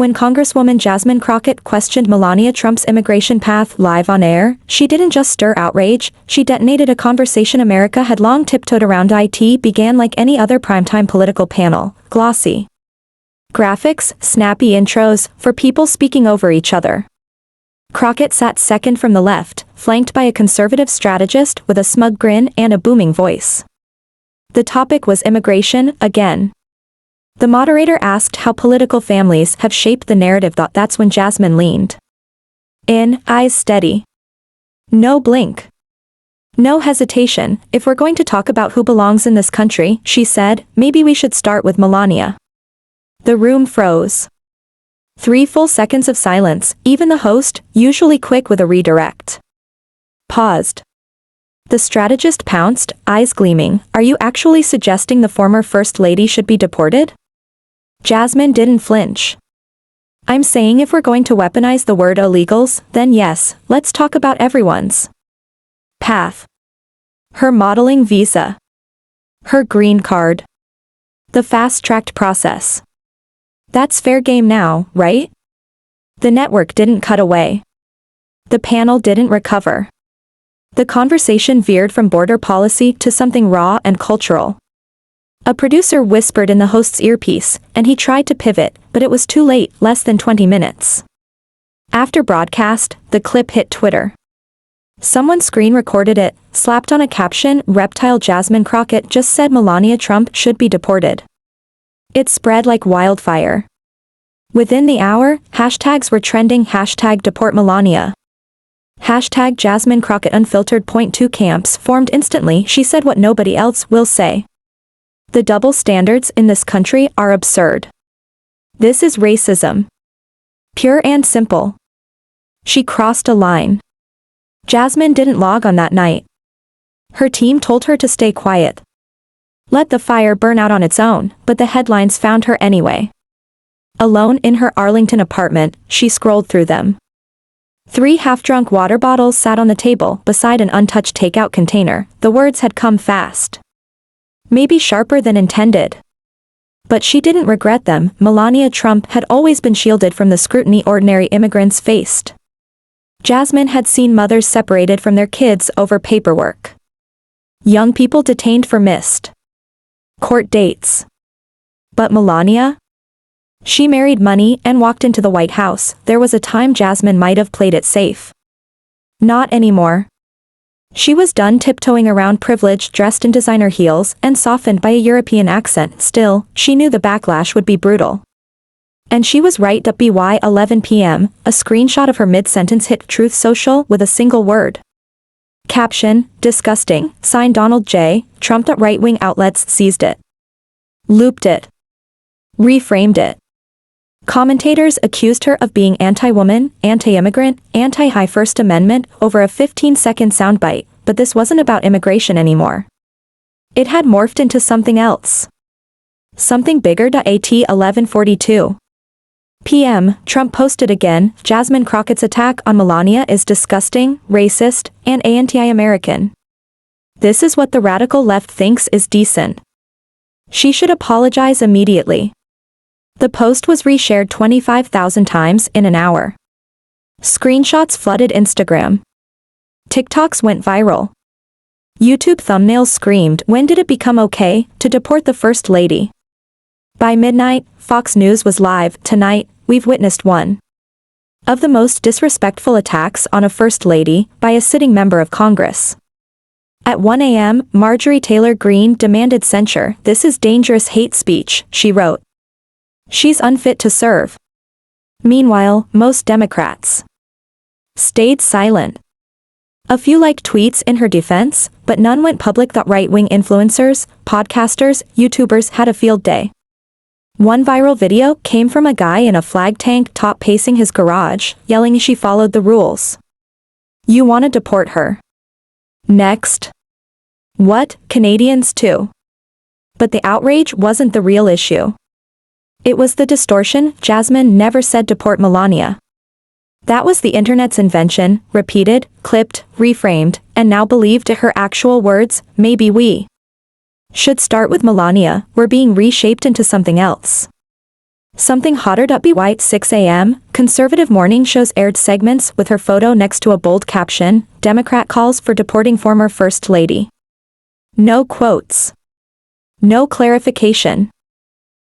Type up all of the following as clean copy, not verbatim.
When Congresswoman Jasmine Crockett questioned Melania Trump's immigration path live on air, she didn't just stir outrage, she detonated a conversation America had long tiptoed around. It began like any other primetime political panel, glossy graphics, snappy intros, for people speaking over each other. Crockett sat second from the left, flanked by a conservative strategist with a smug grin and a booming voice. The topic was immigration, again. The moderator asked how political families have shaped the narrative. That's when Jasmine leaned in, eyes steady. No blink. No hesitation. If we're going to talk about who belongs in this country, she said, maybe we should start with Melania. The room froze. 3 full seconds of silence, even the host, usually quick with a redirect, paused. The strategist pounced, eyes gleaming. Are you actually suggesting the former First Lady should be deported? Jasmine didn't flinch. I'm saying if we're going to weaponize the word illegals, then yes, let's talk about everyone's path. Her modeling visa. Her green card. The fast-tracked process. That's fair game now, right? The network didn't cut away. The panel didn't recover. The conversation veered from border policy to something raw and cultural. A producer whispered in the host's earpiece, and he tried to pivot, but it was too late, less than 20 minutes. After broadcast, the clip hit Twitter. Someone screen-recorded it, slapped on a caption, "Reptile Jasmine Crockett just said Melania Trump should be deported." It spread like wildfire. Within the hour, hashtags were trending. #deport Melania. #Jasmine Crockett unfiltered. Two camps formed instantly. She said what nobody else will say. The double standards in this country are absurd. This is racism. Pure and simple. She crossed a line. Jasmine didn't log on that night. Her team told her to stay quiet. Let the fire burn out on its own, but the headlines found her anyway. Alone in her Arlington apartment, she scrolled through them. 3 half-drunk water bottles sat on the table beside an untouched takeout container. The words had come fast. Maybe sharper than intended. But she didn't regret them. Melania Trump had always been shielded from the scrutiny ordinary immigrants faced. Jasmine had seen mothers separated from their kids over paperwork. Young people detained for missed court dates. But Melania? She married money and walked into the White House. There was a time Jasmine might have played it safe. Not anymore. She was done tiptoeing around privilege, dressed in designer heels, and softened by a European accent. Still, she knew the backlash would be brutal. And she was right. By 11 p.m., a screenshot of her mid-sentence hit Truth Social with a single word. Caption, disgusting, signed Donald J. Trump. Right-wing outlets seized it. Looped it. Reframed it. Commentators accused her of being anti-woman, anti-immigrant, anti-high First Amendment over a 15-second soundbite, but this wasn't about immigration anymore. It had morphed into something else. Something bigger. At 11:42 p.m., Trump posted again, Jasmine Crockett's attack on Melania is disgusting, racist, and anti-American. This is what the radical left thinks is decent. She should apologize immediately. The post was reshared 25,000 times in an hour. Screenshots flooded Instagram. TikToks went viral. YouTube thumbnails screamed, when did it become okay to deport the First Lady? By midnight, Fox News was live. Tonight, we've witnessed one of the most disrespectful attacks on a First Lady by a sitting member of Congress. At 1 a.m., Marjorie Taylor Greene demanded censure. This is dangerous hate speech, she wrote. She's unfit to serve. Meanwhile, most Democrats stayed silent. A few liked tweets in her defense, but none went public. Right-wing influencers, podcasters, YouTubers had a field day. One viral video came from a guy in a flag tank top pacing his garage, yelling she followed the rules. You want to deport her? Next. What? Canadians too. But the outrage wasn't the real issue. It was the distortion. Jasmine never said deport Melania. That was the internet's invention, repeated, clipped, reframed, and now believed to her actual words, maybe we should start with Melania, we're being reshaped into something else. Something hotter. By 6 a.m., conservative morning shows aired segments with her photo next to a bold caption, Democrat calls for deporting former First Lady. No quotes. No clarification.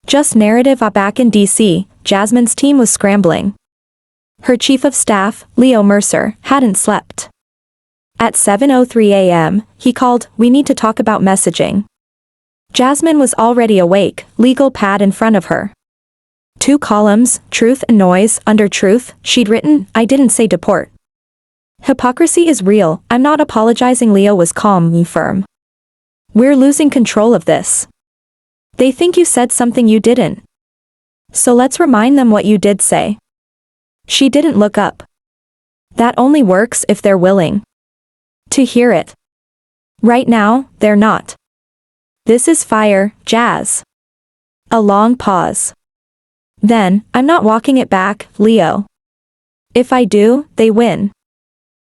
Just narrative. Back in D.C., Jasmine's team was scrambling. Her chief of staff, Leo Mercer, hadn't slept. At 7:03 a.m., he called, "We need to talk about messaging." Jasmine was already awake, legal pad in front of her. 2 columns, truth and noise. Under truth, she'd written, "I didn't say deport. Hypocrisy is real, I'm not apologizing." Leo was calm and firm. "We're losing control of this. They think you said something you didn't. So let's remind them what you did say." She didn't look up. That only works if they're willing to hear it. Right now, they're not. This is fire, Jazz. A long pause. Then, "I'm not walking it back, Leo. If I do, they win.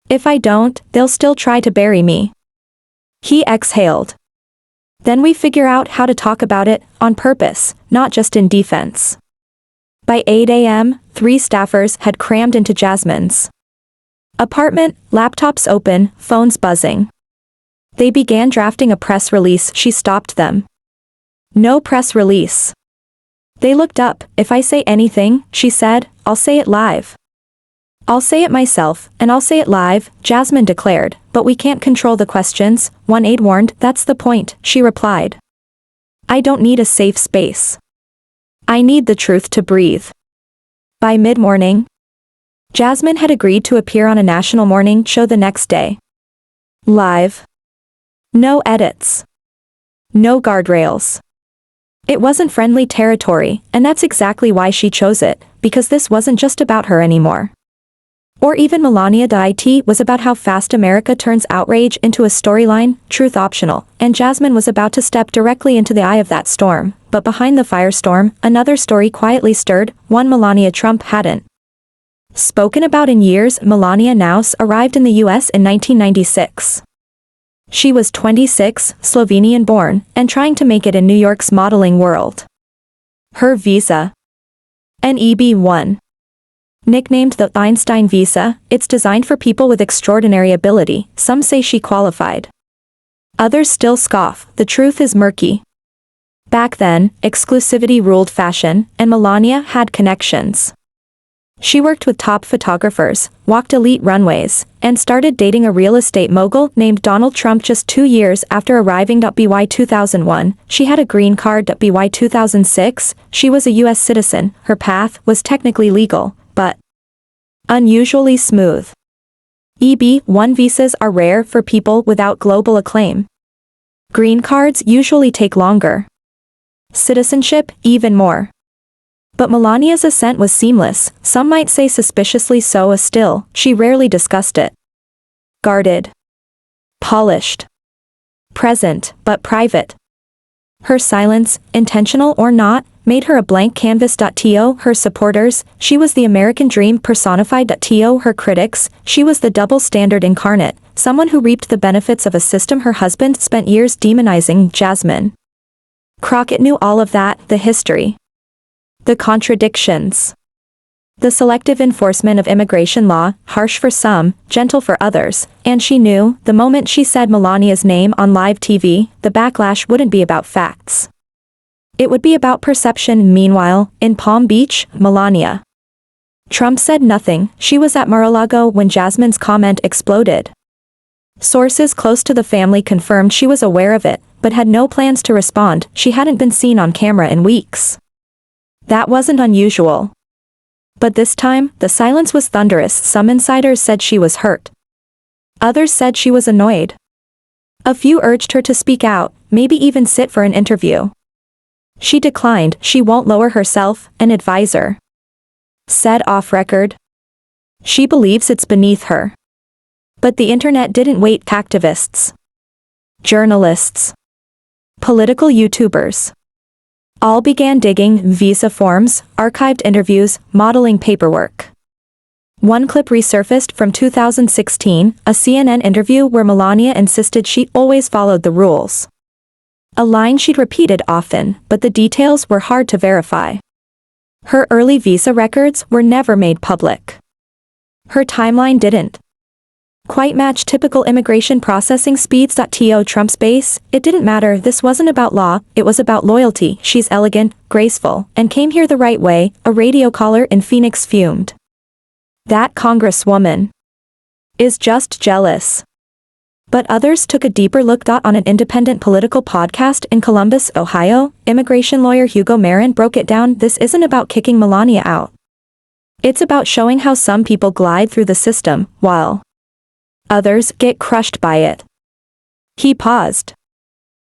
If I don't, they'll still try to bury me." He exhaled. "Then we figure out how to talk about it, on purpose, not just in defense." By 8 a.m., 3 staffers had crammed into Jasmine's apartment, laptops open, phones buzzing. They began drafting a press release. She stopped them. "No press release." They looked up. "If I say anything," she said, "I'll say it live. I'll say it myself, and I'll say it live," Jasmine declared, "but we can't control the questions," one aide warned. "That's the point," she replied. "I don't need a safe space. I need the truth to breathe." By mid-morning, Jasmine had agreed to appear on a national morning show the next day. Live. No edits. No guardrails. It wasn't friendly territory, and that's exactly why she chose it, because this wasn't just about her anymore. Or even Melania. It was about how fast America turns outrage into a storyline, truth optional, and Jasmine was about to step directly into the eye of that storm. But behind the firestorm, another story quietly stirred, one Melania Trump hadn't spoken about in years. Melania Naus arrived in the U.S. in 1996. She was 26, Slovenian-born, and trying to make it in New York's modeling world. Her visa, an EB-1. Nicknamed the Einstein visa, it's designed for people with extraordinary ability. Some say she qualified. Others still scoff. The truth is murky. Back then, exclusivity ruled fashion, and Melania had connections. She worked with top photographers, walked elite runways, and started dating a real estate mogul named Donald Trump just 2 years after arriving. By 2001, she had a green card. By 2006, she was a U.S. citizen. Her path was technically legal, but unusually smooth. EB-1 visas are rare for people without global acclaim. Green cards usually take longer. Citizenship, even more. But Melania's ascent was seamless, some might say suspiciously so. Still, she rarely discussed it. Guarded. Polished. Present, but private. Her silence, intentional or not, made her a blank canvas. To her supporters, she was the American dream personified. To her critics, she was the double standard incarnate, someone who reaped the benefits of a system her husband spent years demonizing. Jasmine Crockett knew all of that, the history. The contradictions. The selective enforcement of immigration law, harsh for some, gentle for others, and she knew, the moment she said Melania's name on live TV, the backlash wouldn't be about facts. It would be about perception. Meanwhile, in Palm Beach, Melania Trump said nothing. She was at Mar-a-Lago when Jasmine's comment exploded. Sources close to the family confirmed she was aware of it, but had no plans to respond. She hadn't been seen on camera in weeks. That wasn't unusual. But this time, the silence was thunderous. Some insiders said she was hurt. Others said she was annoyed. A few urged her to speak out, maybe even sit for an interview. She declined. She won't lower herself, an advisor said off record. She believes it's beneath her. But the internet didn't wait. Activists, journalists, political YouTubers all began digging visa forms, archived interviews, modeling paperwork. One clip resurfaced from 2016, a CNN interview where Melania insisted she always followed the rules. A line she'd repeated often, but the details were hard to verify. Her early visa records were never made public. Her timeline didn't quite match typical immigration processing speeds. To Trump's base, it didn't matter. This wasn't about law, it was about loyalty. She's elegant, graceful, and came here the right way, a radio caller in Phoenix fumed. That Congresswoman is just jealous. But others took a deeper look. On an independent political podcast in Columbus, Ohio, immigration lawyer Hugo Marin broke it down. This isn't about kicking Melania out. It's about showing how some people glide through the system, while others get crushed by it. He paused.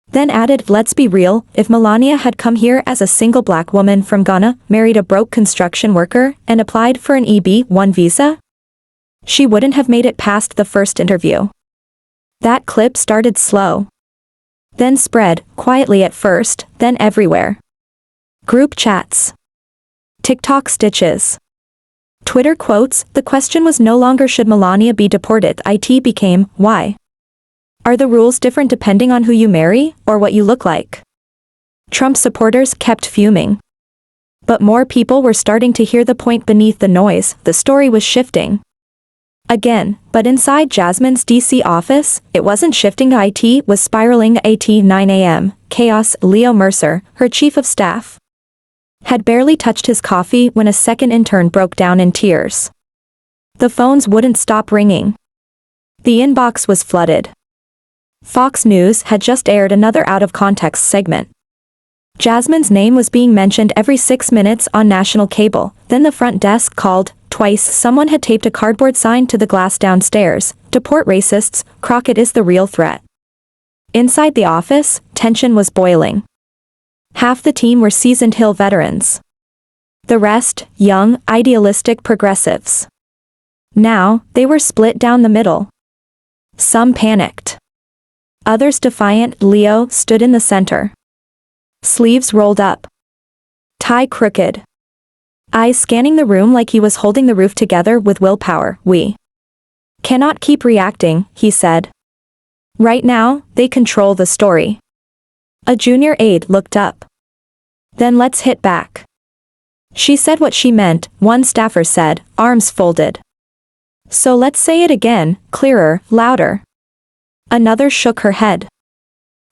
Then added, let's be real, if Melania had come here as a single black woman from Ghana, married a broke construction worker, and applied for an EB-1 visa, she wouldn't have made it past the first interview. That clip started slow. Then spread, quietly at first, then everywhere. Group chats. TikTok stitches. Twitter quotes. The question was no longer should Melania be deported. It became, why? Are the rules different depending on who you marry, or what you look like? Trump supporters kept fuming. But more people were starting to hear the point beneath the noise. The story was shifting. Again, but inside Jasmine's DC office, it wasn't shifting. It was spiraling. At 9 a.m., chaos. Leo Mercer, her chief of staff, had barely touched his coffee when a second intern broke down in tears. The phones wouldn't stop ringing. The inbox was flooded. Fox News had just aired another out-of-context segment. Jasmine's name was being mentioned every 6 minutes on national cable. Then the front desk called. Twice someone had taped a cardboard sign to the glass downstairs. Deport racists, Crockett is the real threat. Inside the office, tension was boiling. Half the team were seasoned Hill veterans. The rest, young, idealistic progressives. Now, they were split down the middle. Some panicked. Others defiant. Leo stood in the center. Sleeves rolled up. Tie crooked. Eyes scanning the room like he was holding the roof together with willpower. We cannot keep reacting, he said. Right now, they control the story. A junior aide looked up. Then let's hit back. She said what she meant, one staffer said, arms folded. So let's say it again, clearer, louder. Another shook her head.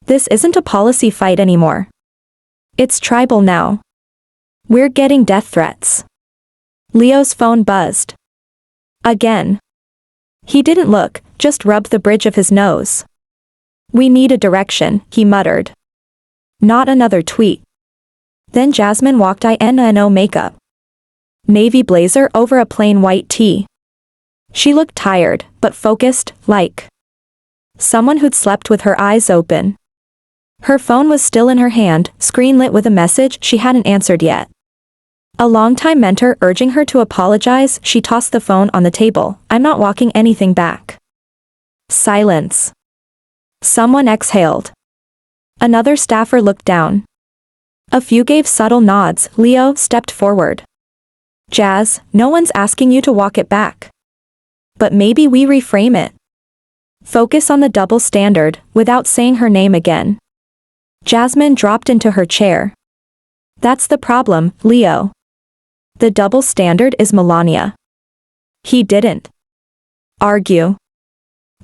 This isn't a policy fight anymore. It's tribal now. We're getting death threats. Leo's phone buzzed. Again. He didn't look, just rubbed the bridge of his nose. We need a direction, he muttered. Not another tweet. Then Jasmine walked in no makeup. Navy blazer over a plain white tee. She looked tired, but focused, like someone who'd slept with her eyes open. Her phone was still in her hand, screen lit with a message she hadn't answered yet. A longtime mentor urging her to apologize. She tossed the phone on the table. I'm not walking anything back. Silence. Someone exhaled. Another staffer looked down. A few gave subtle nods. Leo stepped forward. Jazz, no one's asking you to walk it back. But maybe we reframe it. Focus on the double standard, without saying her name again. Jasmine dropped into her chair. That's the problem, Leo. The double standard is Melania. He didn't argue.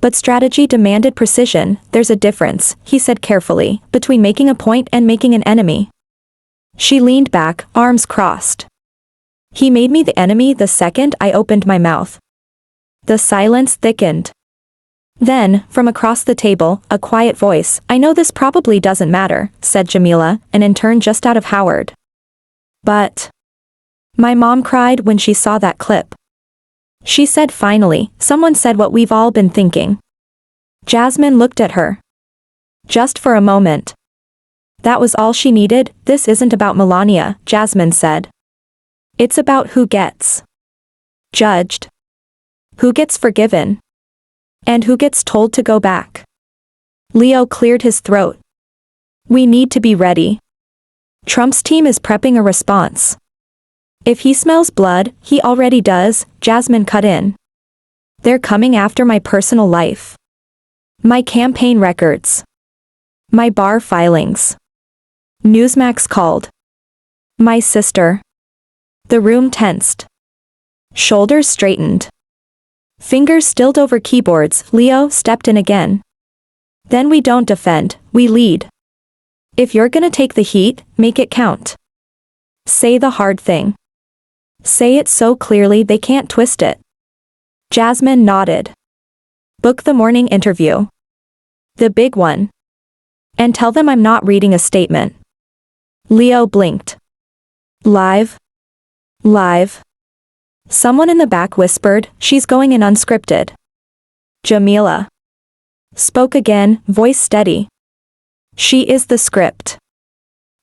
But strategy demanded precision. There's a difference, he said carefully, between making a point and making an enemy. She leaned back, arms crossed. He made me the enemy the second I opened my mouth. The silence thickened. Then, from across the table, a quiet voice, I know this probably doesn't matter, said Jamila, an intern just out of Howard. But my mom cried when she saw that clip. She said finally, someone said what we've all been thinking. Jasmine looked at her. Just for a moment. That was all she needed. This isn't about Melania, Jasmine said. It's about who gets judged, who gets forgiven, and who gets told to go back. Leo cleared his throat. We need to be ready. Trump's team is prepping a response. If he smells blood, he already does, Jasmine cut in. They're coming after my personal life. My campaign records. My bar filings. Newsmax called. My sister. The room tensed. Shoulders straightened. Fingers stilled over keyboards. Leo stepped in again. Then we don't defend, we lead. If you're gonna take the heat, make it count. Say the hard thing. Say it so clearly they can't twist it. Jasmine nodded. Book the morning interview. The big one. And tell them I'm not reading a statement. Leo blinked. Live? Live? Someone in the back whispered, she's going in unscripted. Jamila spoke again, voice steady. She is the script.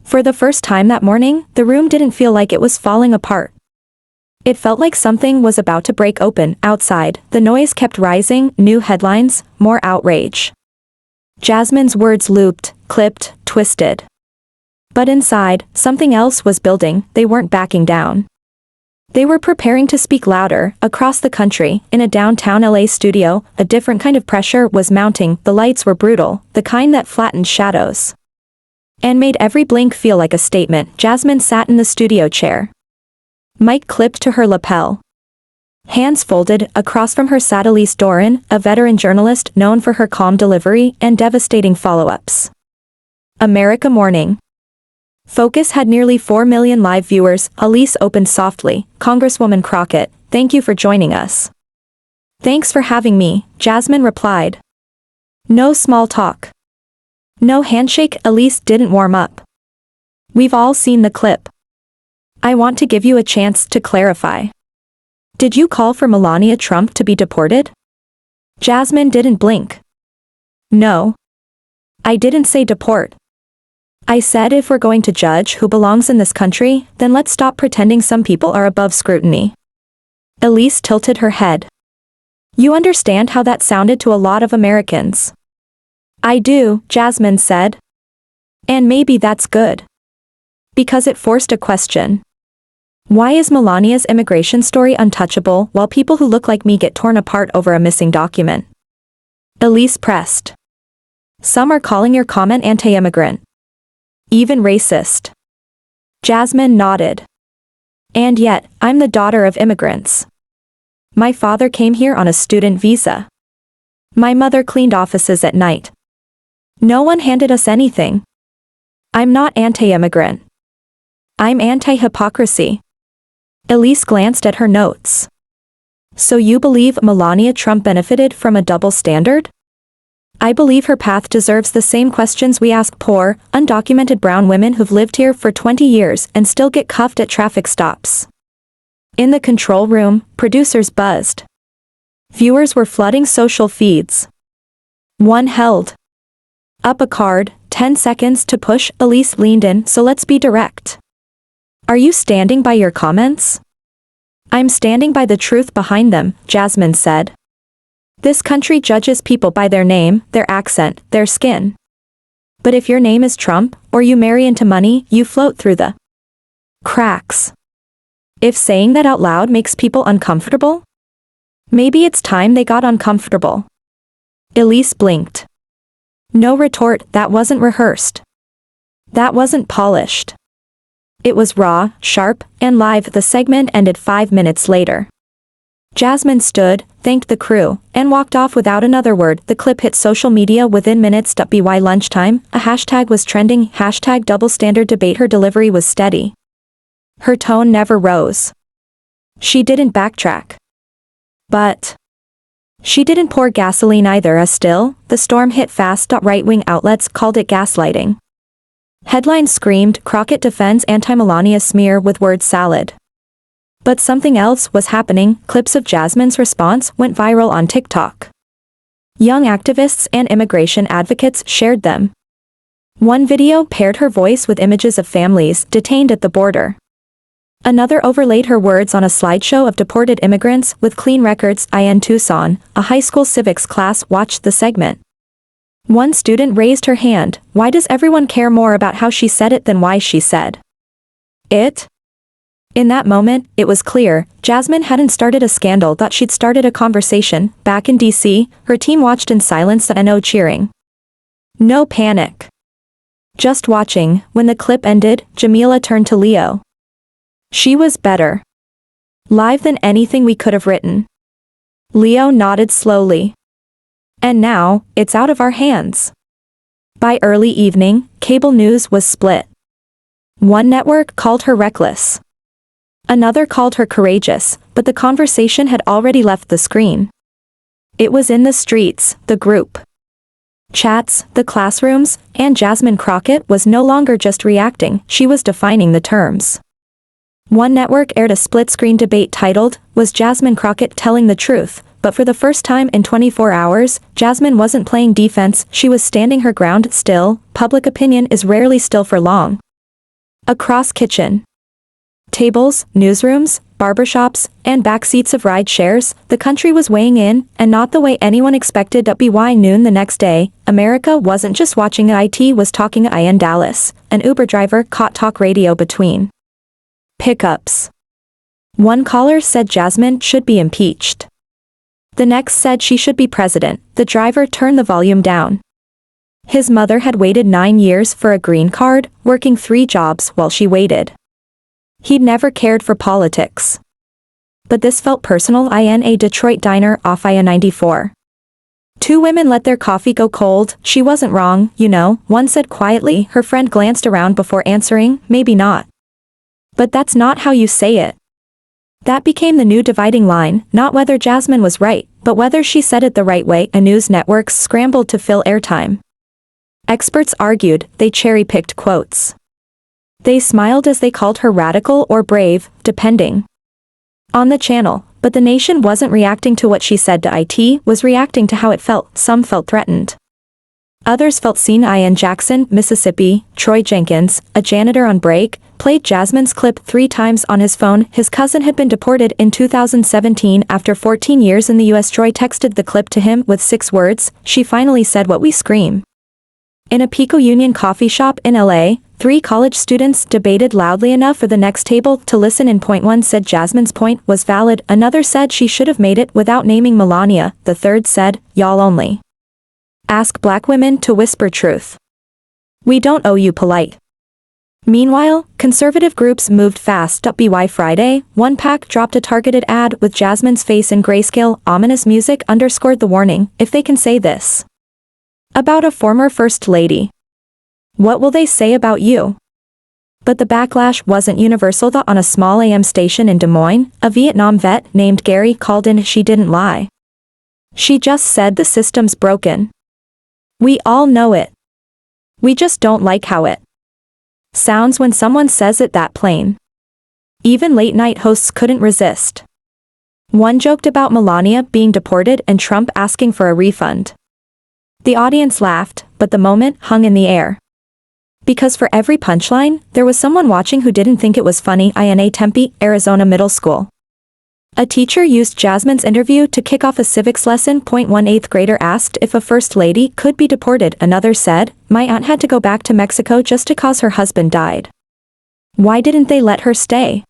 For the first time that morning, the room didn't feel like it was falling apart. It felt like something was about to break open. Outside, the noise kept rising, new headlines, more outrage. Jasmine's words looped, clipped, twisted. But inside, something else was building. They weren't backing down. They were preparing to speak louder. Across the country, in a downtown LA studio, a different kind of pressure was mounting. The lights were brutal, the kind that flattened shadows and made every blink feel like a statement. Jasmine sat in the studio chair. Mic clipped to her lapel. Hands folded. Across from her sat Elise Doran, a veteran journalist known for her calm delivery and devastating follow-ups. America Morning. Focus had nearly 4 million live viewers. Elise opened softly. Congresswoman Crockett, thank you for joining us. Thanks for having me, Jasmine replied. No small talk. No handshake. Elise didn't warm up. We've all seen the clip. I want to give you a chance to clarify. Did you call for Melania Trump to be deported? Jasmine didn't blink. No. I didn't say deport. I said if we're going to judge who belongs in this country, then let's stop pretending some people are above scrutiny. Elise tilted her head. You understand how that sounded to a lot of Americans. I do, Jasmine said. And maybe that's good. Because it forced a question. Why is Melania's immigration story untouchable while people who look like me get torn apart over a missing document? Elise pressed. Some are calling your comment anti-immigrant. Even racist. Jasmine nodded. And yet, I'm the daughter of immigrants. My father came here on a student visa. My mother cleaned offices at night. No one handed us anything. I'm not anti-immigrant. I'm anti-hypocrisy. Elise glanced at her notes. So you believe Melania Trump benefited from a double standard? I believe her path deserves the same questions we ask poor, undocumented brown women who've lived here for 20 years and still get cuffed at traffic stops. In the control room, producers buzzed. Viewers were flooding social feeds. One held up a card, 10 seconds to push. Elise leaned in. So let's be direct. Are you standing by your comments? I'm standing by the truth behind them, Jasmine said. This country judges people by their name, their accent, their skin. But if your name is Trump, or you marry into money, you float through the cracks. If saying that out loud makes people uncomfortable, maybe it's time they got uncomfortable. Elise blinked. No retort. That wasn't rehearsed. That wasn't polished. It was raw, sharp, and live. The segment ended 5 minutes later. Jasmine stood, thanked the crew, and walked off without another word. The clip hit social media within minutes. By lunchtime, a hashtag was trending, hashtag double standard debate. Her delivery was steady. Her tone never rose. She didn't backtrack. But she didn't pour gasoline either. Still, the storm hit fast. Right-wing outlets called it gaslighting. Headlines screamed, Crockett defends anti-Melania smear with word salad. But something else was happening. Clips of Jasmine's response went viral on TikTok. Young activists and immigration advocates shared them. One video paired her voice with images of families detained at the border. Another overlaid her words on a slideshow of deported immigrants with clean records. In Tucson, a high school civics class watched the segment. One student raised her hand. Why does everyone care more about how she said it than why she said it? In that moment, it was clear, Jasmine hadn't started a scandal. She'd started a conversation. Back in D.C., her team watched in silence and no cheering. No panic. Just watching. When the clip ended, Jamila turned to Leo. She was better live than anything we could have written. Leo nodded slowly. And now, it's out of our hands. By early evening, cable news was split. One network called her reckless. Another called her courageous, but the conversation had already left the screen. It was in the streets, the group chats, the classrooms, and Jasmine Crockett was no longer just reacting, she was defining the terms. One network aired a split-screen debate titled, "Was Jasmine Crockett telling the truth?" But for the first time in 24 hours, Jasmine wasn't playing defense, she was standing her ground. Still, public opinion is rarely still for long. Across kitchen tables, newsrooms, barbershops, and backseats of ride shares, the country was weighing in, and not the way anyone expected. By noon the next day, America wasn't just watching it, IT was talking. In Dallas, an Uber driver caught talk radio between pickups. One caller said Jasmine should be impeached. The next said she should be president. The driver turned the volume down. His mother had waited 9 years for a green card, working 3 jobs while she waited. He'd never cared for politics. But this felt personal. In a Detroit diner off I-94. 2 women let their coffee go cold. She wasn't wrong, you know, one said quietly. Her friend glanced around before answering, maybe not. But that's not how you say it. That became the new dividing line, not whether Jasmine was right, but whether she said it the right way. News networks scrambled to fill airtime. Experts argued, they cherry-picked quotes. They smiled as they called her radical or brave, depending on the channel, but the nation wasn't reacting to what she said. It was reacting to how it felt. Some felt threatened. Others felt seen. In Jackson, Mississippi, Troy Jenkins, a janitor on break, played Jasmine's clip 3 times on his phone. His cousin had been deported in 2017 after 14 years in the U.S. Troy texted the clip to him with 6 words, "She finally said what we scream." In a Pico Union coffee shop in LA, 3 college students debated loudly enough for the next table to listen in. One said Jasmine's point was valid, another said she should have made it without naming Melania, the third said, "Y'all only ask black women to whisper truth. We don't owe you polite." Meanwhile, conservative groups moved fast. By Friday, one PAC dropped a targeted ad with Jasmine's face in grayscale. Ominous music underscored the warning, if they can say this about a former First Lady, what will they say about you? But the backlash wasn't universal. On a small AM station in Des Moines, a Vietnam vet named Gary called in. She didn't lie. She just said the system's broken. We all know it. We just don't like how it sounds when someone says it that plain. Even late-night hosts couldn't resist. One joked about Melania being deported and Trump asking for a refund. The audience laughed, but the moment hung in the air. Because for every punchline, there was someone watching who didn't think it was funny. In a Tempe, Arizona middle school, a teacher used Jasmine's interview to kick off a civics lesson. One 8th grader asked if a first lady could be deported. Another said, "My aunt had to go back to Mexico just because her husband died. Why didn't they let her stay?"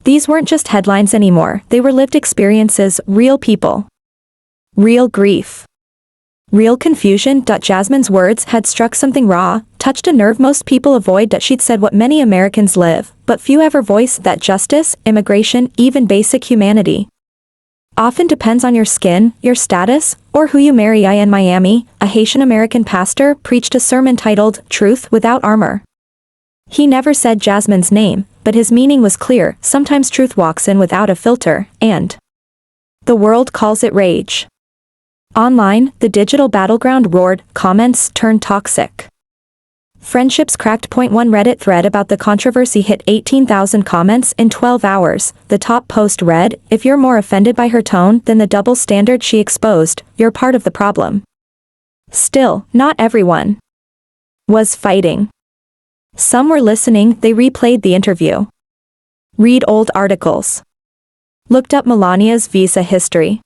These weren't just headlines anymore, they were lived experiences, real people. Real grief. Real confusion. Jasmine's words had struck something raw, touched a nerve most people avoid. She'd said what many Americans live, but few ever voice, that justice, immigration, even basic humanity often depends on your skin, your status, or who you marry. In Miami, a Haitian American pastor preached a sermon titled, "Truth Without Armor." He never said Jasmine's name, but his meaning was clear. Sometimes truth walks in without a filter, and the world calls it rage. Online, the digital battleground roared, comments turned toxic. Friendships cracked. One Reddit thread about the controversy hit 18,000 comments in 12 hours. The top post read, "If you're more offended by her tone than the double standard she exposed, you're part of the problem." Still, not everyone was fighting. Some were listening. They replayed the interview, read old articles, looked up Melania's visa history,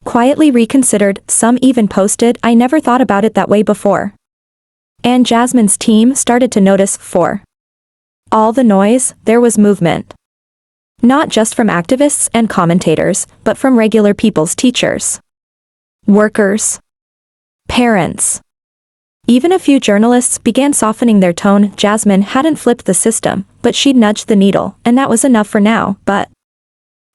quietly reconsidered. Some even posted, "I never thought about it that way before." And Jasmine's team started to notice. For all the noise, there was movement. Not just from activists and commentators, but from regular people's teachers, workers, parents, Even a few journalists began softening their tone. Jasmine hadn't flipped the system, but she'd nudged the needle, and that was enough for now. But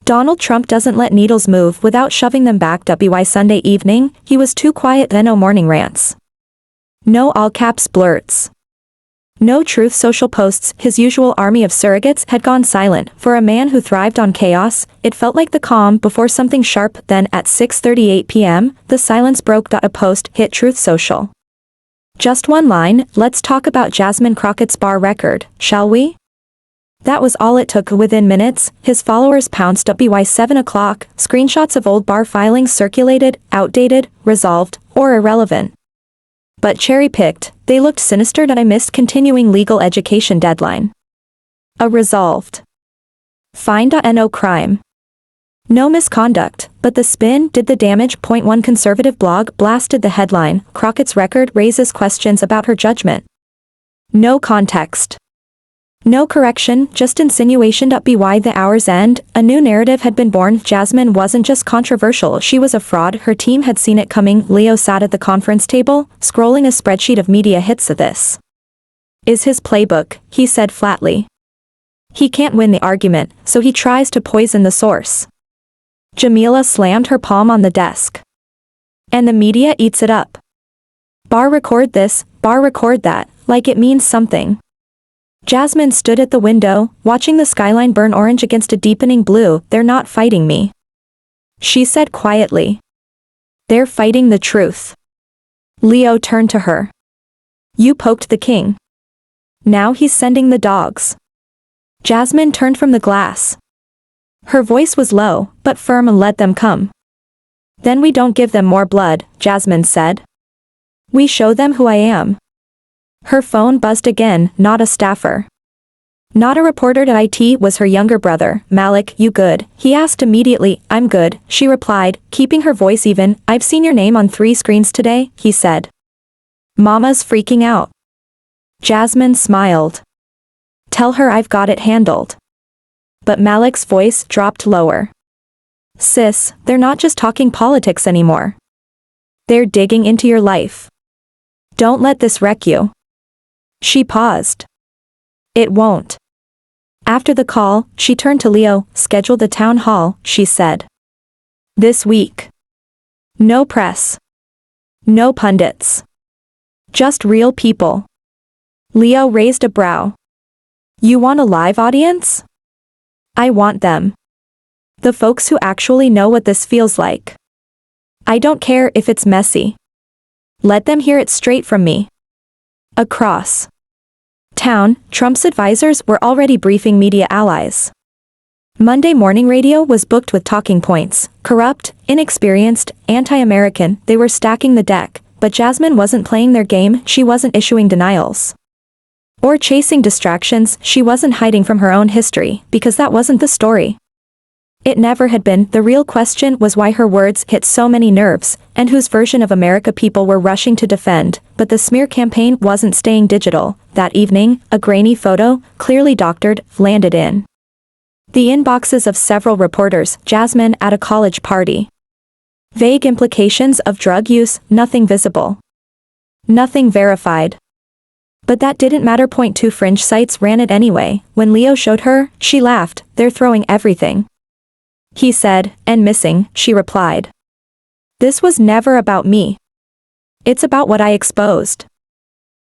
Donald Trump doesn't let needles move without shoving them back. By Sunday evening, he was too quiet. Then no morning rants. No all-caps blurts. No Truth Social posts. His usual army of surrogates had gone silent. For a man who thrived on chaos, it felt like the calm before something sharp. Then at 6:38 p.m., the silence broke. A post hit Truth Social. Just one line, "Let's talk about Jasmine Crockett's bar record, shall we?" That was all it took. Within minutes, his followers pounced. By 7 o'clock, screenshots of old bar filings circulated, outdated, resolved, or irrelevant. But cherry-picked, they looked sinister. I missed continuing legal education deadline. A resolved. Fine. No crime. No misconduct, but the spin did the damage. One conservative blog blasted the headline, "Crockett's record raises questions about her judgment." No context. No correction, just insinuation. By the hour's end, a new narrative had been born. Jasmine wasn't just controversial, she was a fraud. Her team had seen it coming. Leo sat at the conference table, scrolling a spreadsheet of media hits. This is his playbook, he said flatly. He can't win the argument, so he tries to poison the source. Jamila slammed her palm on the desk. And the media eats it up. Bar record this, bar record that, like it means something. Jasmine stood at the window, watching the skyline burn orange against a deepening blue. "They're not fighting me," she said quietly. "They're fighting the truth." Leo turned to her. "You poked the king. Now he's sending the dogs." Jasmine turned from the glass. Her voice was low, but firm. "Let them come. Then we don't give them more blood," Jasmine said. "We show them who I am." Her phone buzzed again. Not a staffer. Not a reporter. It was her younger brother, Malik. "You good?" he asked immediately. "I'm good," she replied, keeping her voice even. "I've seen your name on 3 screens today," he said. "Mama's freaking out." Jasmine smiled. "Tell her I've got it handled." But Malik's voice dropped lower. "Sis, they're not just talking politics anymore. They're digging into your life. Don't let this wreck you." She paused. "It won't." After the call, she turned to Leo. "Schedule the town hall," she said. "This week. No press. No pundits. Just real people." Leo raised a brow. "You want a live audience?" "I want them. The folks who actually know what this feels like. I don't care if it's messy. Let them hear it straight from me." Across town, Trump's advisors were already briefing media allies. Monday morning radio was booked with talking points: corrupt, inexperienced, anti-American. They were stacking the deck, but Jasmine wasn't playing their game. She wasn't issuing denials or chasing distractions. She wasn't hiding from her own history, because that wasn't the story. It never had been. The real question was why her words hit so many nerves, and whose version of America people were rushing to defend. But the smear campaign wasn't staying digital. That evening, a grainy photo, clearly doctored, landed in the inboxes of several reporters. Jasmine at a college party. Vague implications of drug use, nothing visible. Nothing verified. But that didn't matter. 2 fringe sites ran it anyway. When Leo showed her, she laughed. "They're throwing everything," he said, "and missing," she replied. "This was never about me. It's about what I exposed."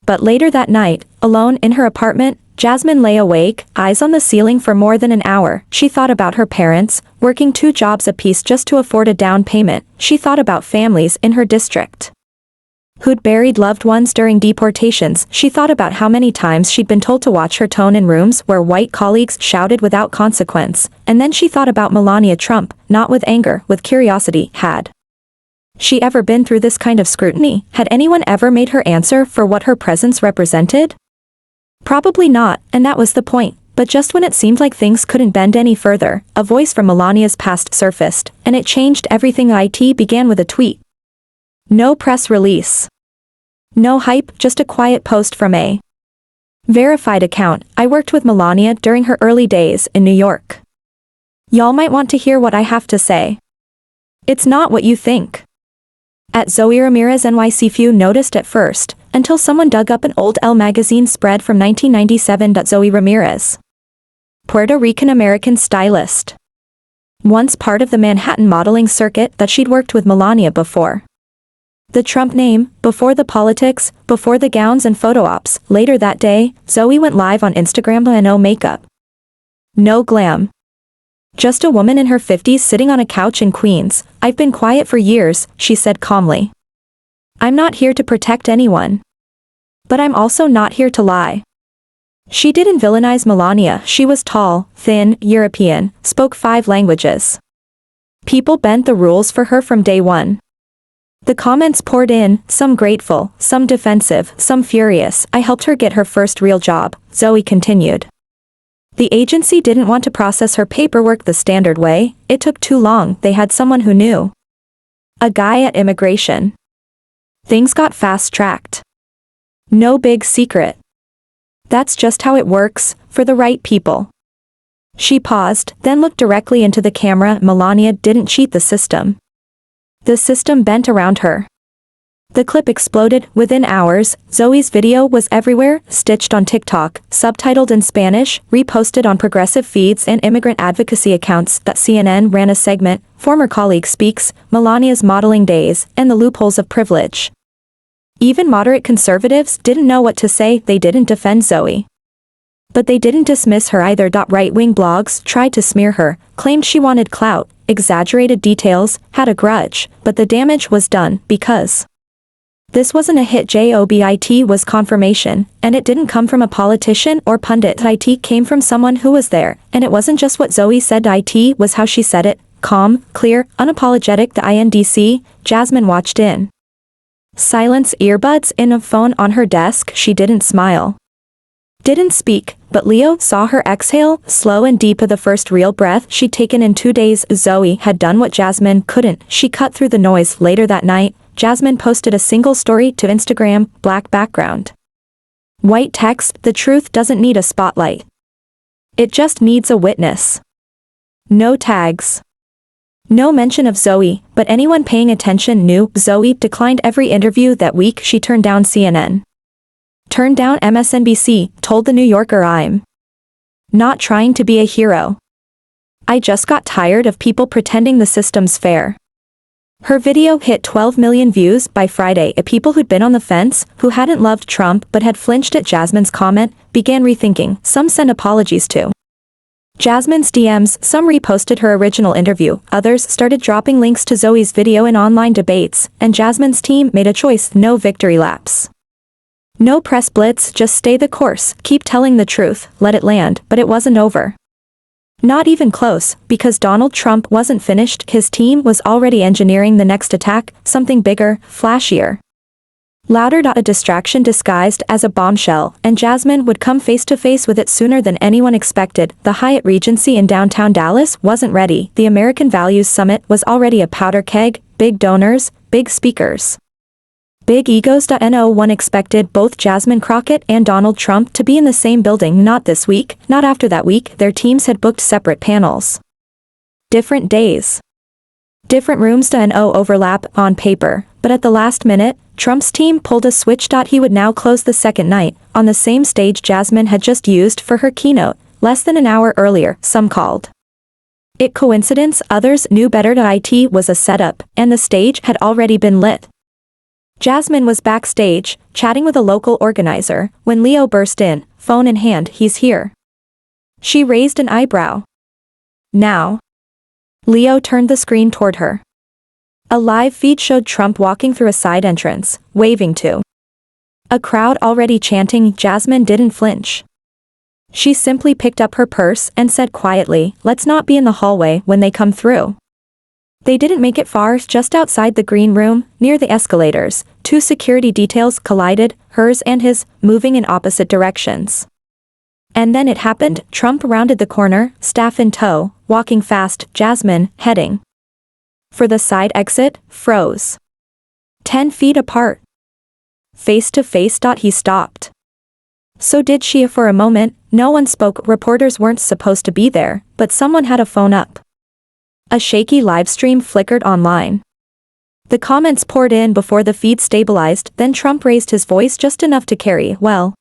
But later that night, alone in her apartment, Jasmine lay awake, eyes on the ceiling for more than an hour. She thought about her parents, working 2 jobs apiece just to afford a down payment. She thought about families in her district who'd buried loved ones during deportations. She thought about how many times she'd been told to watch her tone in rooms where white colleagues shouted without consequence. And then she thought about Melania Trump, not with anger, with curiosity. Had she ever been through this kind of scrutiny? Had anyone ever made her answer for what her presence represented? Probably not, and that was the point. But just when it seemed like things couldn't bend any further, a voice from Melania's past surfaced, and it changed everything. It began with a tweet. No press release. No hype, just a quiet post from a verified account. "I worked with Melania during her early days in New York. Y'all might want to hear what I have to say. It's not what you think." At Zoe Ramirez NYC. Few noticed at first, until someone dug up an old Elle magazine spread from 1997. Zoe Ramirez, Puerto Rican-American stylist. Once part of the Manhattan modeling circuit that she'd worked with Melania before. The Trump name, before the politics, before the gowns and photo ops. Later that day, Zoe went live on Instagram. No makeup. No glam. Just a woman in her 50s sitting on a couch in Queens. I've been quiet for years, she said calmly. I'm not here to protect anyone. But I'm also not here to lie. She didn't villainize Melania. She was tall, thin, European, spoke 5 languages. People bent the rules for her from day one. The comments poured in, some grateful, some defensive, some furious. I helped her get her first real job, Zoe continued. The agency didn't want to process her paperwork the standard way. It took too long. They had someone who knew. A guy at immigration. Things got fast-tracked. No big secret. That's just how it works, for the right people. She paused, then looked directly into the camera. Melania didn't cheat the system. The system bent around her. The clip exploded. Within hours, Zoe's video was everywhere, stitched on TikTok, subtitled in Spanish, reposted on progressive feeds and immigrant advocacy accounts. That CNN ran a segment, Former Colleague Speaks, Melania's Modeling Days, and the Loopholes of Privilege. Even moderate conservatives didn't know what to say. They didn't defend Zoe. But they didn't dismiss her either. Right-wing blogs tried to smear her, claimed she wanted clout, exaggerated details, had a grudge, but the damage was done, because this wasn't a hit. It was confirmation, and it didn't come from a politician or pundit. It came from someone who was there, and it wasn't just what Zoe said. It was how she said it, calm, clear, unapologetic. The INDC, Jasmine watched in silence, earbuds in a phone on her desk. She didn't smile. Didn't speak, but Leo saw her exhale, slow and deep, of the first real breath she'd taken in 2 days. Zoe had done what Jasmine couldn't. She cut through the noise. Later that night, Jasmine posted a single story to Instagram, black background. White text. The truth doesn't need a spotlight. It just needs a witness. No tags. No mention of Zoe, but anyone paying attention knew. Zoe declined every interview that week. She turned down CNN. Turned down MSNBC, told The New Yorker, I'm not trying to be a hero. I just got tired of people pretending the system's fair. Her video hit 12 million views by Friday. People who'd been on the fence, who hadn't loved Trump but had flinched at Jasmine's comment, began rethinking. Some sent apologies to Jasmine's DMs, some reposted her original interview, others started dropping links to Zoe's video in online debates, and Jasmine's team made a choice: no victory laps. No press blitz, just stay the course, keep telling the truth, let it land. But it wasn't over. Not even close, because Donald Trump wasn't finished. His team was already engineering the next attack, something bigger, flashier. Louder. A distraction disguised as a bombshell, and Jasmine would come face to face with it sooner than anyone expected. The Hyatt Regency in downtown Dallas wasn't ready. The American Values Summit was already a powder keg, big donors, big speakers. Big egos. No one expected both Jasmine Crockett and Donald Trump to be in the same building. Not this week, not after that week. Their teams had booked separate panels. Different days. Different rooms. No overlap on paper, but at the last minute, Trump's team pulled a switch. He would now close the second night, on the same stage Jasmine had just used for her keynote, less than an hour earlier. Some called it coincidence, others knew better. It was a setup, and the stage had already been lit. Jasmine was backstage, chatting with a local organizer, when Leo burst in, phone in hand. He's here. She raised an eyebrow. Now. Leo turned the screen toward her. A live feed showed Trump walking through a side entrance, waving to a crowd already chanting. Jasmine didn't flinch. She simply picked up her purse and said quietly, let's not be in the hallway when they come through. They didn't make it far. Just outside the green room, near the escalators, 2 security details collided, hers and his, moving in opposite directions. And then it happened. Trump rounded the corner, staff in tow, walking fast. Jasmine, heading for the side exit, froze. 10 feet apart. Face to face. He stopped. So did she. For a moment, no one spoke. Reporters weren't supposed to be there, but someone had a phone up. A shaky livestream flickered online. The comments poured in before the feed stabilized, then Trump raised his voice just enough to carry, well,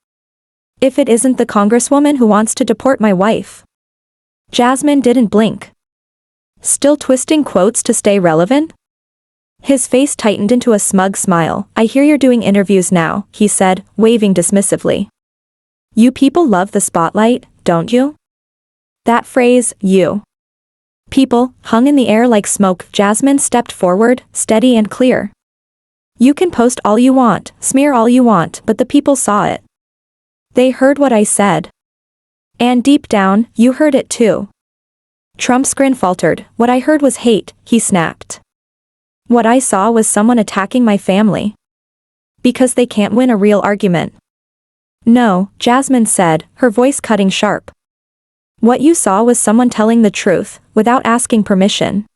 if it isn't the congresswoman who wants to deport my wife. Jasmine didn't blink. Still twisting quotes to stay relevant? His face tightened into a smug smile. I hear you're doing interviews now, he said, waving dismissively. You people love the spotlight, don't you? That phrase, you people, hung in the air like smoke. Jasmine stepped forward, steady and clear. You can post all you want, smear all you want, but the people saw it. They heard what I said. And deep down, you heard it too. Trump's grin faltered. What I heard was hate, he snapped. What I saw was someone attacking my family. Because they can't win a real argument. No, Jasmine said, her voice cutting sharp. What you saw was someone telling the truth, without asking permission.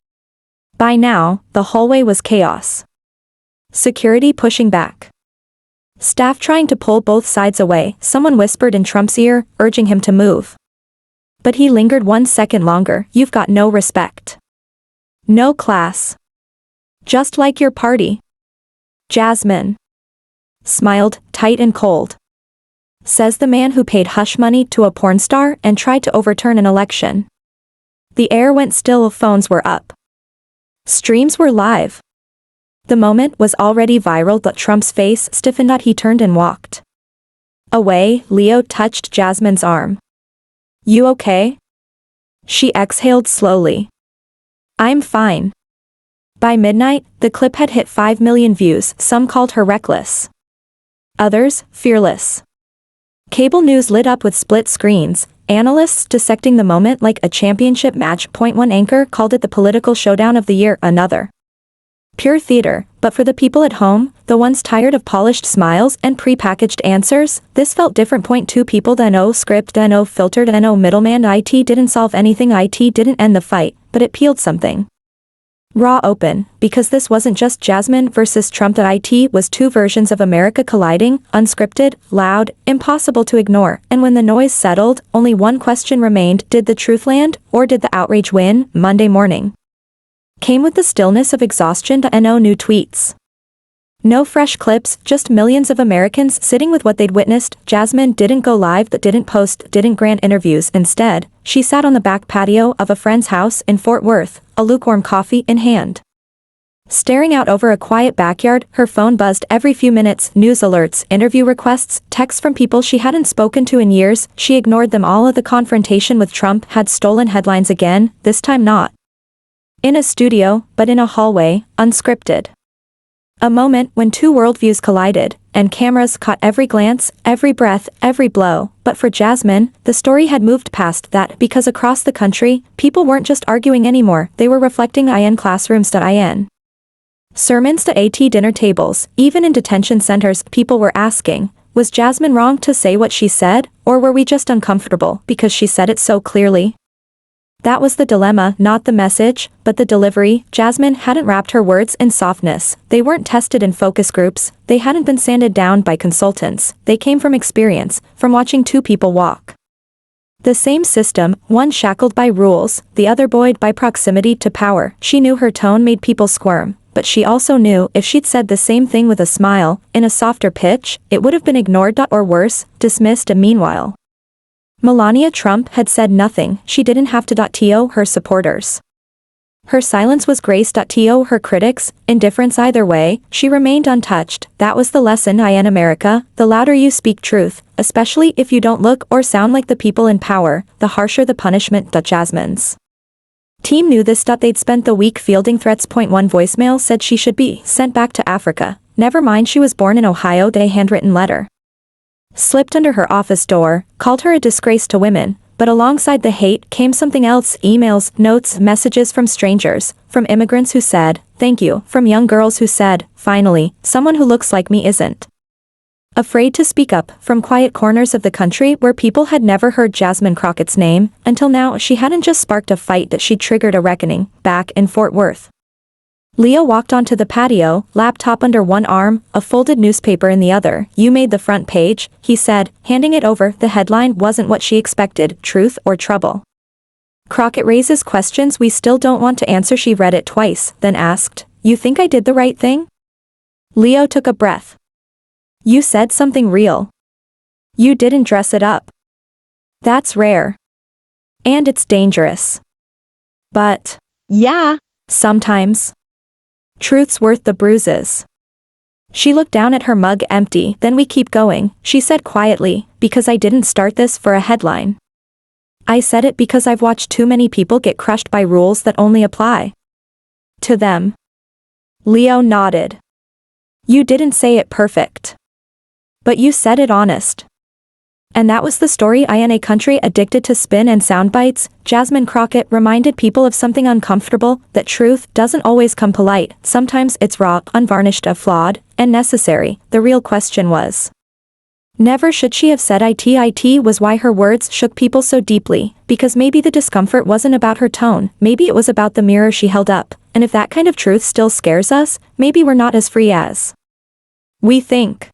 By now, the hallway was chaos. Security pushing back. Staff trying to pull both sides away. Someone whispered in Trump's ear, urging him to move. But he lingered 1 second longer. You've got no respect. No class. Just like your party. Jasmine smiled, tight and cold. Says the man who paid hush money to a porn star and tried to overturn an election. The air went still, phones were up. Streams were live. The moment was already viral, but Trump's face stiffened. He turned and walked away. Leo touched Jasmine's arm. You okay? She exhaled slowly. I'm fine. By midnight, the clip had hit 5 million views. Some called her reckless. Others, fearless. Cable news lit up with split screens, analysts dissecting the moment like a championship match. One anchor called it the political showdown of the year, another. Pure theater, but for the people at home, the ones tired of polished smiles and pre-packaged answers, this felt different. 2 people, no script, no filtered, no middleman. IT didn't solve anything, IT didn't end the fight, but it peeled something. Raw open, because this wasn't just Jasmine versus Trump. It was 2 versions of America colliding, unscripted, loud, impossible to ignore, and when the noise settled, only one question remained: did the truth land, or did the outrage win? Monday morning came with the stillness of exhaustion. No new tweets. No fresh clips, just millions of Americans sitting with what they'd witnessed. Jasmine didn't go live, but didn't post, didn't grant interviews. Instead, she sat on the back patio of a friend's house in Fort Worth, a lukewarm coffee in hand. Staring out over a quiet backyard, her phone buzzed every few minutes. News alerts, interview requests, texts from people she hadn't spoken to in years. She ignored them all. The confrontation with Trump had stolen headlines again, this time not in a studio, but in a hallway, unscripted. A moment when 2 worldviews collided, and cameras caught every glance, every breath, every blow. But for Jasmine, the story had moved past that, because across the country, people weren't just arguing anymore, they were reflecting in classrooms, in sermons, at dinner tables, even in detention centers. People were asking, was Jasmine wrong to say what she said, or were we just uncomfortable because she said it so clearly? That was the dilemma, not the message, but the delivery. Jasmine hadn't wrapped her words in softness. They weren't tested in focus groups, they hadn't been sanded down by consultants. They came from experience, from watching 2 people walk the same system, one shackled by rules, the other buoyed by proximity to power. She knew her tone made people squirm, but she also knew if she'd said the same thing with a smile, in a softer pitch, it would have been ignored or worse, dismissed. Meanwhile, Melania Trump had said nothing. She didn't have to her supporters. Her silence was grace. Her critics, indifference either way, she remained untouched. That was the lesson in America. The louder you speak truth, especially if you don't look or sound like the people in power, the harsher the punishment. Jasmine's team knew this. They'd spent the week fielding threats. One voicemail said she should be sent back to Africa. Never mind, she was born in Ohio. A handwritten letter slipped under her office door, called her a disgrace to women, but alongside the hate came something else: emails, notes, messages from strangers, from immigrants who said, thank you, from young girls who said, finally, someone who looks like me isn't afraid to speak up, from quiet corners of the country where people had never heard Jasmine Crockett's name. Until now, she hadn't just sparked a fight, that she'd triggered a reckoning, back in Fort Worth. Leo walked onto the patio, laptop under one arm, a folded newspaper in the other. You made the front page, he said, handing it over. The headline wasn't what she expected: truth or trouble. Crockett raises questions we still don't want to answer. She read it twice, then asked, You think I did the right thing? Leo took a breath. You said something real. You didn't dress it up. That's rare. And it's dangerous. But, Yeah. sometimes, truth's worth the bruises. She looked down at her mug empty. Then we keep going, she said quietly, because I didn't start this for a headline. I said it because I've watched too many people get crushed by rules that only apply to them. Leo nodded. You didn't say it perfect. But you said it honest. And that was the story. In a country addicted to spin and sound bites, Jasmine Crockett reminded people of something uncomfortable, that truth doesn't always come polite. Sometimes it's raw, unvarnished, flawed, and necessary. The real question was, never should she have said it. It was why her words shook people so deeply, because maybe the discomfort wasn't about her tone, maybe it was about the mirror she held up, and if that kind of truth still scares us, maybe we're not as free as we think.